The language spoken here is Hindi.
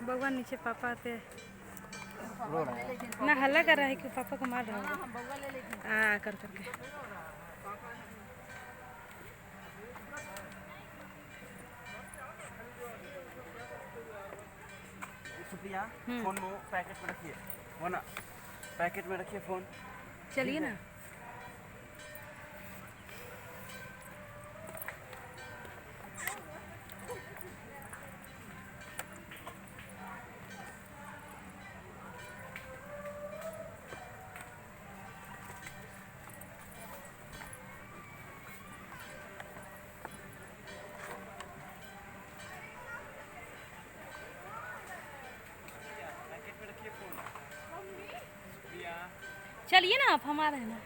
भगवान नीचे पापा आते हैं रो रहा है। ना, हल्ला कर रहा है कि पापा को मार रहा है कर करके। सुप्रिया फोन वो पैकेट में रखिए, वो ना पैकेट में रखिए फोन। चलिए ना। पैकेट में रखिए फोन। चलिए ना, आप हमारे हैं ना।